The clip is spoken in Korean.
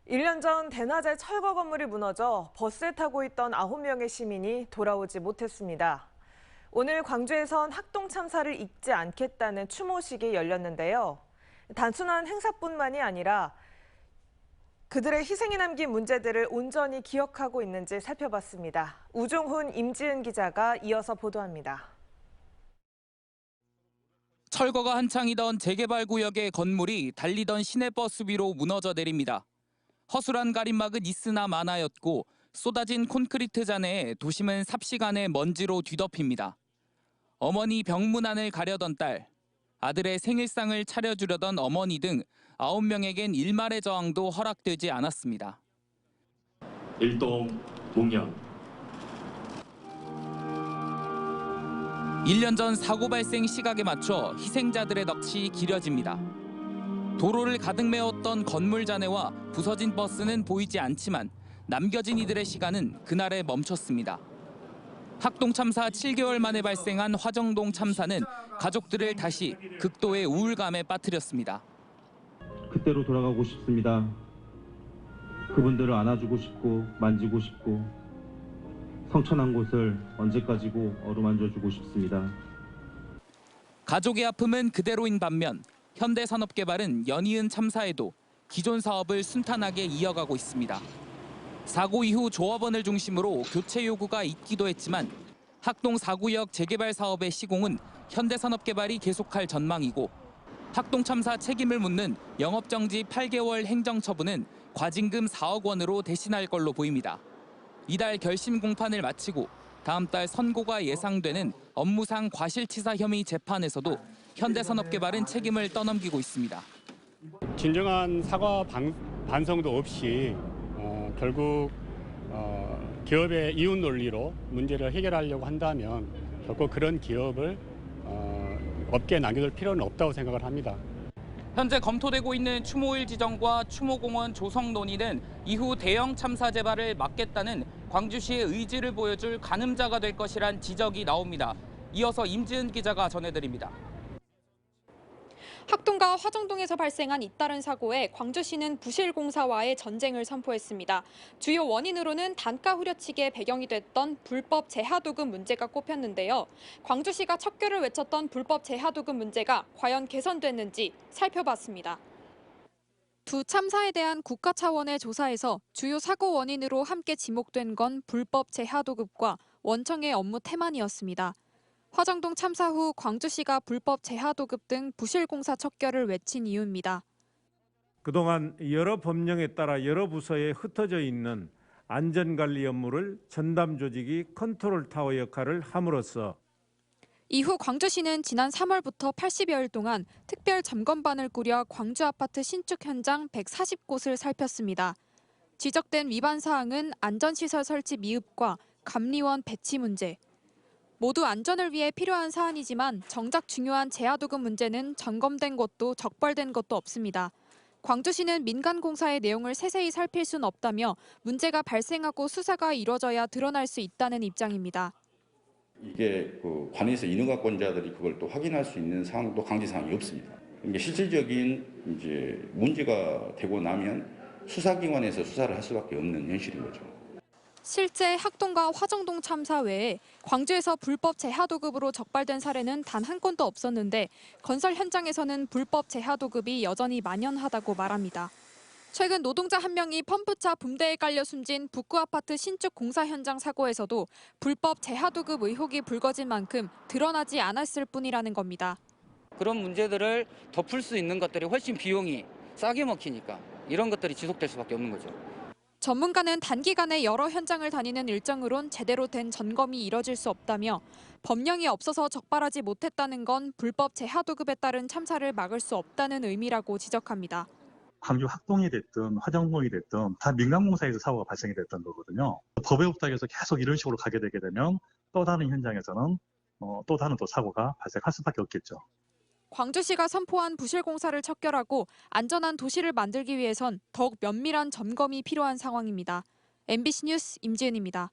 1년 전 대낮에 철거 건물이 무너져 버스에 타고 있던 9명의 시민이 돌아오지 못했습니다. 오늘 광주에선 학동 참사를 잊지 않겠다는 추모식이 열렸는데요. 단순한 행사뿐만이 아니라 그들의 희생이 남긴 문제들을 온전히 기억하고 있는지 살펴봤습니다. 우종훈, 임지은 기자가 이어서 보도합니다. 철거가 한창이던 재개발 구역의 건물이 달리던 시내버스 위로 무너져 내립니다. 허술한 가림막은 있으나 마나였고 쏟아진 콘크리트 잔해에 도심은 삽시간에 먼지로 뒤덮입니다. 어머니 병문안을 가려던 딸, 아들의 생일상을 차려주려던 어머니 등 9명에겐 일말의 저항도 허락되지 않았습니다. 일동 목련 1년 전 사고 발생 시각에 맞춰 희생자들의 넋이 길어집니다. 도로를 가득 메웠던 건물 잔해와 부서진 버스는 보이지 않지만 남겨진 이들의 시간은 그날에 멈췄습니다. 학동 참사 7개월 만에 발생한 화정동 참사는 가족들을 다시 극도의 우울감에 빠뜨렸습니다. 그때로 돌아가고 싶습니다. 그분들을 안아주고 싶고 만지고 싶고 성천한 곳을 언제까지고 어루만져주고 싶습니다. 가족의 아픔은 그대로인 반면 현대산업개발은 연이은 참사에도 기존 사업을 순탄하게 이어가고 있습니다. 사고 이후 조합원을 중심으로 교체 요구가 있기도 했지만 학동 4구역 재개발 사업의 시공은 현대산업개발이 계속할 전망이고 학동 참사 책임을 묻는 영업정지 8개월 행정처분은 과징금 4억 원으로 대신할 걸로 보입니다. 이달 결심 공판을 마치고 다음 달 선고가 예상되는 업무상 과실치사 혐의 재판에서도 현대산업개발은 책임을 떠넘기고 있습니다. 진정한 사과 반성도 없이 결국 기업의 이웃 논리로 문제를 해결하려고 한다면 결코 그런 기업을 업계에 남겨둘 필요는 없다고 생각을 합니다. 현재 검토되고 있는 추모일 지정과 추모공원 조성 논의는 이후 대형 참사 재발을 막겠다는 광주시의 의지를 보여줄 가늠자가 될 것이란 지적이 나옵니다. 이어서 임지은 기자가 전해드립니다. 학동과 화정동에서 발생한 잇따른 사고에 광주시는 부실공사와의 전쟁을 선포했습니다. 주요 원인으로는 단가 후려치기의 배경이 됐던 불법 재하도급 문제가 꼽혔는데요. 광주시가 척결을 외쳤던 불법 재하도급 문제가 과연 개선됐는지 살펴봤습니다. 두 참사에 대한 국가 차원의 조사에서 주요 사고 원인으로 함께 지목된 건 불법 재하도급과 원청의 업무 태만이었습니다. 화정동 참사 후 광주시가 불법 재하도급 등 부실공사 척결을 외친 이유입니다. 그동안 여러 법령에 따라 여러 부서에 흩어져 있는 안전관리 업무를 전담 조직이 컨트롤타워 역할을 함으로써 이후 광주시는 지난 3월부터 80여일 동안 특별 점검반을 꾸려 광주 아파트 신축 현장 140곳을 살폈습니다. 지적된 위반 사항은 안전시설 설치 미흡과 감리원 배치 문제, 모두 안전을 위해 필요한 사안이지만 정작 중요한 재하도급 문제는 점검된 것도 적발된 것도 없습니다. 광주시는 민간공사의 내용을 세세히 살필 수는 없다며 문제가 발생하고 수사가 이뤄져야 드러날 수 있다는 입장입니다. 이게 관에서 인허가권자들이 그걸 또 확인할 수 있는 상황도 강제 사항이 없습니다. 이게 실질적인 이제 문제가 되고 나면 수사기관에서 수사를 할 수밖에 없는 현실인 거죠. 실제 학동과 화정동 참사 외에 광주에서 불법 재하도급으로 적발된 사례는 단 한 건도 없었는데 건설 현장에서는 불법 재하도급이 여전히 만연하다고 말합니다. 최근 노동자 한 명이 펌프차 붐대에 깔려 숨진 북구 아파트 신축 공사 현장 사고에서도 불법 재하도급 의혹이 불거진 만큼 드러나지 않았을 뿐이라는 겁니다. 그런 문제들을 덮을 수 있는 것들이 훨씬 비용이 싸게 먹히니까 이런 것들이 지속될 수밖에 없는 거죠. 전문가는 단기간에 여러 현장을 다니는 일정으론 제대로 된 점검이 이뤄질 수 없다며 법령이 없어서 적발하지 못했다는 건 불법 재하도급에 따른 참사를 막을 수 없다는 의미라고 지적합니다. 광주 학동이 됐든 화정동이 됐든 다 민간공사에서 사고가 발생이 됐던 거거든요. 법에 없다고 해서 계속 이런 식으로 가게 되게 되면 또 다른 현장에서는 또 다른 또 사고가 발생할 수밖에 없겠죠. 광주시가 선포한 부실공사를 척결하고 안전한 도시를 만들기 위해선 더욱 면밀한 점검이 필요한 상황입니다. MBC 뉴스 임지은입니다.